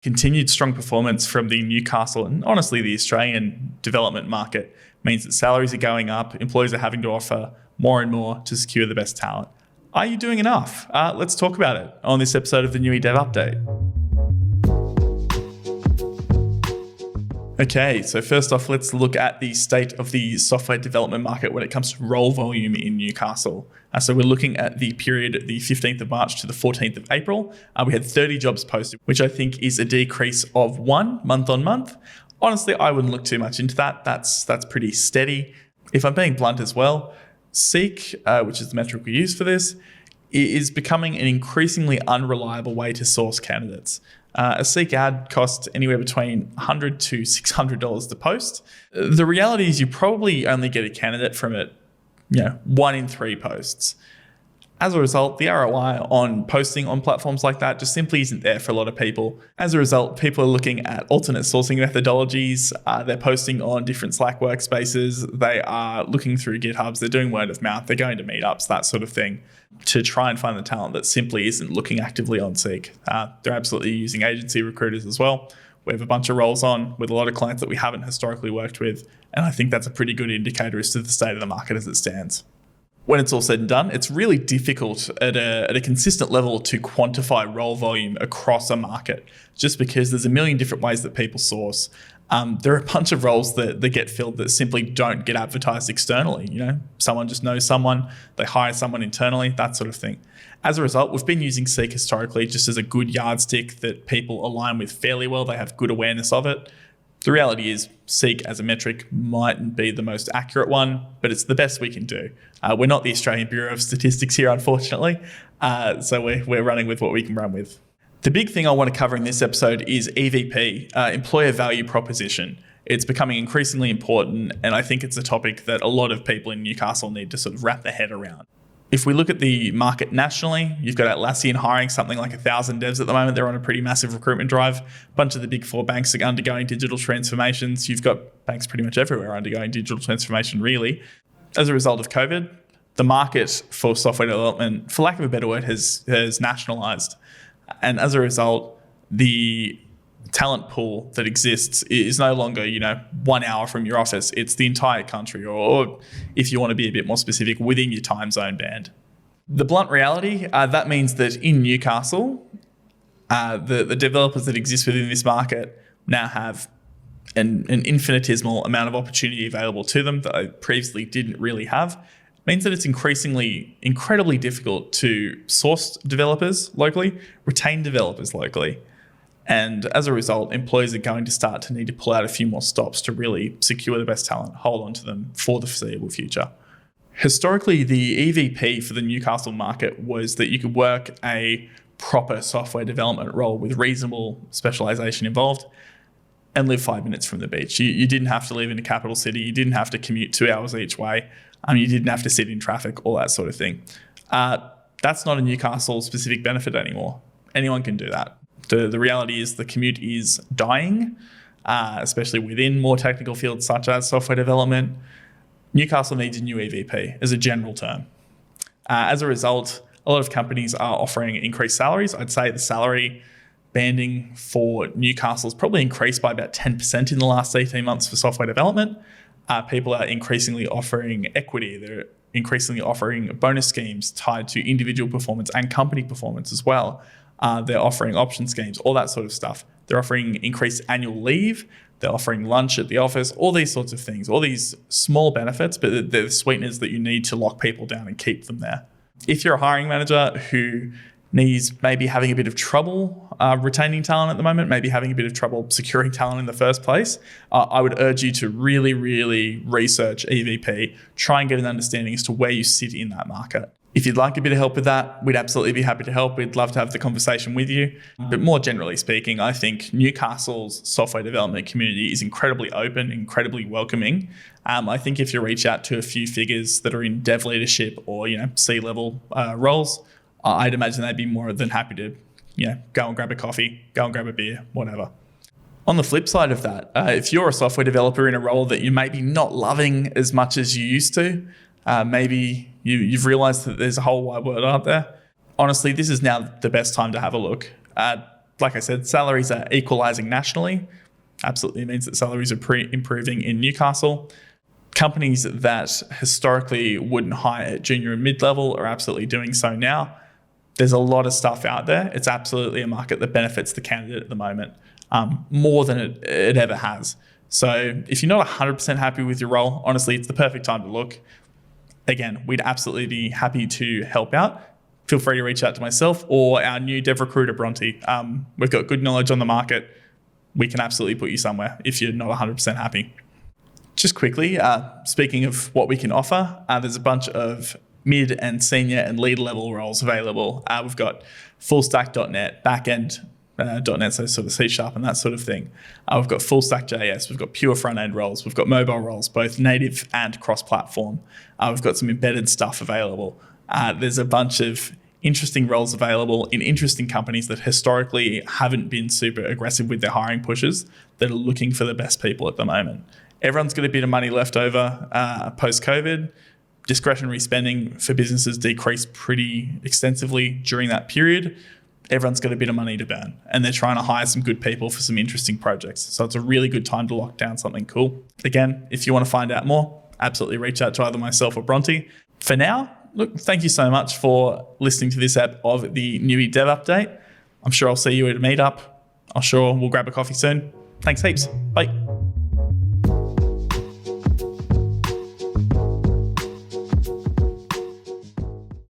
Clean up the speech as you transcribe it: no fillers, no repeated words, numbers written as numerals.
Continued strong performance from the Newcastle and honestly the Australian development market means that salaries are going up, employers are having to offer more and more to secure the best talent. Are you doing enough? Let's talk about it on this episode of the Newy Dev Update. Okay, so first off, let's look at the state of the software development market when it comes to role volume in Newcastle. So we're looking at the period the 15th of March to the 14th of April. We had 30 jobs posted, which I think is a decrease of 1 month on month. Honestly, I wouldn't look too much into that. That's pretty steady. If I'm being blunt as well, Seek, which is the metric we use for this, is becoming an increasingly unreliable way to source candidates. A Seek ad costs anywhere between $100 to $600 to post. The reality is you probably only get a candidate from it, 1 in 3 posts. As a result, the ROI on posting on platforms like that just simply isn't there for a lot of people. As a result, people are looking at alternate sourcing methodologies. They're posting on different Slack workspaces. They are looking through GitHubs. They're doing word of mouth. They're going to meetups, that sort of thing, to try and find the talent that simply isn't looking actively on Seek. They're absolutely using agency recruiters as well. We have a bunch of roles on with a lot of clients that we haven't historically worked with. And I think that's a pretty good indicator as to the state of the market as it stands. When it's all said and done, it's really difficult at a consistent level to quantify role volume across a market, just because there's a million different ways that people source. There are a bunch of roles that get filled that simply don't get advertised externally. Someone just knows someone, they hire someone internally, that sort of thing. As a result, we've been using Seek historically just as a good yardstick that people align with fairly well. They have good awareness of it. The reality is Seek as a metric mightn't be the most accurate one, but it's the best we can do. We're not the Australian Bureau of Statistics here, unfortunately, so we're running with what we can run with. The big thing I want to cover in this episode is EVP, Employer Value Proposition. It's becoming increasingly important, and I think it's a topic that a lot of people in Newcastle need to sort of wrap their head around. If we look at the market nationally, you've got Atlassian hiring something like 1,000 devs at the moment. They're on a pretty massive recruitment drive. A bunch of the big 4 banks are undergoing digital transformations. You've got banks pretty much everywhere undergoing digital transformation, really. As a result of COVID, the market for software development, for lack of a better word, has nationalized. And as a result, the talent pool that exists is no longer, 1 hour from your office. It's the entire country, or if you want to be a bit more specific, within your time zone band. The blunt reality, that means that in Newcastle, the developers that exist within this market now have an infinitesimal amount of opportunity available to them that I previously didn't really have. It means that it's incredibly difficult to source developers locally, retain developers locally. And as a result, employers are going to start to need to pull out a few more stops to really secure the best talent, hold on to them for the foreseeable future. Historically, the EVP for the Newcastle market was that you could work a proper software development role with reasonable specialization involved and live 5 minutes from the beach. You didn't have to live in a capital city. You didn't have to commute 2 hours each way. You didn't have to sit in traffic, all that sort of thing. That's not a Newcastle specific benefit anymore. Anyone can do that. The reality is the commute is dying, especially within more technical fields such as software development. Newcastle needs a new EVP as a general term. As a result, a lot of companies are offering increased salaries. I'd say the salary banding for Newcastle has probably increased by about 10% in the last 18 months for software development. People are increasingly offering equity. They're increasingly offering bonus schemes tied to individual performance and company performance as well. They're offering option schemes, all that sort of stuff. They're offering increased annual leave. They're offering lunch at the office, all these sorts of things, all these small benefits, but they're the sweeteners that you need to lock people down and keep them there. If you're a hiring manager who needs maybe having a bit of trouble retaining talent at the moment, maybe having a bit of trouble securing talent in the first place, I would urge you to really, really research EVP, try and get an understanding as to where you sit in that market. If you'd like a bit of help with that, we'd absolutely be happy to help. We'd love to have the conversation with you. But more generally speaking, I think Newcastle's software development community is incredibly open, incredibly welcoming. I think if you reach out to a few figures that are in dev leadership or, C-level roles, I'd imagine they'd be more than happy to, go and grab a coffee, go and grab a beer, whatever. On the flip side of that, if you're a software developer in a role that you maybe not loving as much as you used to, maybe you've realized that there's a whole wide world out there. Honestly, this is now the best time to have a look. Like I said, salaries are equalising nationally. Absolutely means that salaries are improving in Newcastle. Companies that historically wouldn't hire at junior and mid-level are absolutely doing so now. There's a lot of stuff out there. It's absolutely a market that benefits the candidate at the moment, more than it ever has. So if you're not 100% happy with your role, honestly, it's the perfect time to look. Again, we'd absolutely be happy to help out. Feel free to reach out to myself or our new dev recruiter, Bronte. We've got good knowledge on the market. We can absolutely put you somewhere if you're not 100% happy. Just quickly, speaking of what we can offer, there's a bunch of mid and senior and lead level roles available. We've got full stack .NET, backend .NET, so sort of C# and that sort of thing. We've got full stack JS, we've got pure front end roles, we've got mobile roles, both native and cross-platform. We've got some embedded stuff available. There's a bunch of interesting roles available in interesting companies that historically haven't been super aggressive with their hiring pushes, that are looking for the best people at the moment. Everyone's got a bit of money left over post-COVID. Discretionary spending for businesses decreased pretty extensively during that period. Everyone's got a bit of money to burn and they're trying to hire some good people for some interesting projects. So it's a really good time to lock down something cool. Again, if you want to find out more, absolutely reach out to either myself or Bronte. For now, look, thank you so much for listening to this ep of the Newy Dev Update. I'm sure I'll see you at a meetup. I'm sure we'll grab a coffee soon. Thanks heaps. Bye.